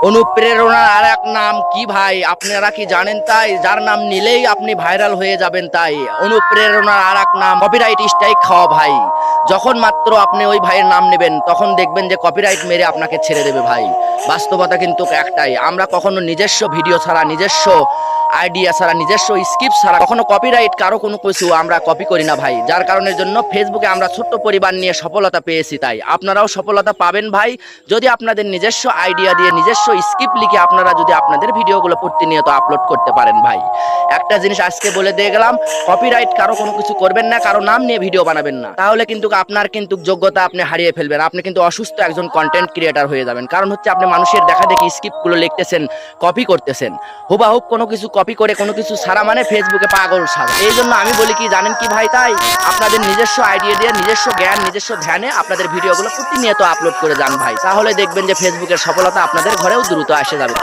অনুপ্রেরণার আর এক নাম কি ভাই, আপনারা কি জানেন তাই? যার নাম নিলেই আপনি ভাইরাল হয়ে যাবেন তাই। অনুপ্রেরণার আর এক নাম কপিরাইট স্ট্রাইক খাওয়া ভাই। যখন মাত্র আপনি ওই ভাইয়ের নাম নেবেন তখন দেখবেন যে কপিরাইট মেরে আপনাকে ছেড়ে দেবে ভাই। বাস্তবতা কিন্তু একটাই, আমরা কখনো নিজস্ব ভিডিও ছাড়া, নিজস্ব আইডিয়া ছাড়া, নিজস্ব স্ক্রিপ্ট ছাড়া কখনো কপিরাইট কারো কোনো কিছু আমরা কপি করি না ভাই। যার কারণের জন্য ফেসবুকে আমরা ছোট্ট পরিবার নিয়ে সফলতা পেয়েছি, তাই আপনারাও সফলতা পাবেন ভাই যদি আপনাদের নিজস্ব আইডিয়া দিয়ে, নিজস্ব স্ক্রিপ্ট লিখে আপনারা যদি আপনাদের ভিডিওগুলো প্রতিনিয়ত আপলোড করতে পারেন ভাই। একটা জিনিস আজকে বলে দিয়ে গেলাম, কপিরাইট কারো কোনো কিছু করবেন না, কারো নাম নিয়ে ভিডিও বানাবেন না, তাহলে কিন্তু আপনার কিন্তু যোগ্যতা আপনি হারিয়ে ফেলবেন। আপনি কিন্তু অসুস্থ একজন কন্টেন্ট ক্রিয়েটার হয়ে যাবেন। কারণ হচ্ছে আপনি মানুষের দেখা দেখি স্ক্রিপ্টগুলো লিখতেছেন, কপি করতেছেন, হুবাহুব কোনো কিছু কপি করে কোনো কিছু ছাড়া মানে ফেসবুকে পাগল সাজা। এই জন্য আমি বলি কি জানেন কি ভাই, তাই আপনাদের নিজস্ব আইডিয়া দিয়ে, নিজস্ব জ্ঞান, নিজস্ব ধ্যানে আপনাদের ভিডিওগুলো প্রতিনিয়ত আপলোড করে যান ভাই, তাহলে দেখবেন যে ফেসবুকের সফলতা আপনাদের ঘরেও দ্রুত আসে যাবে।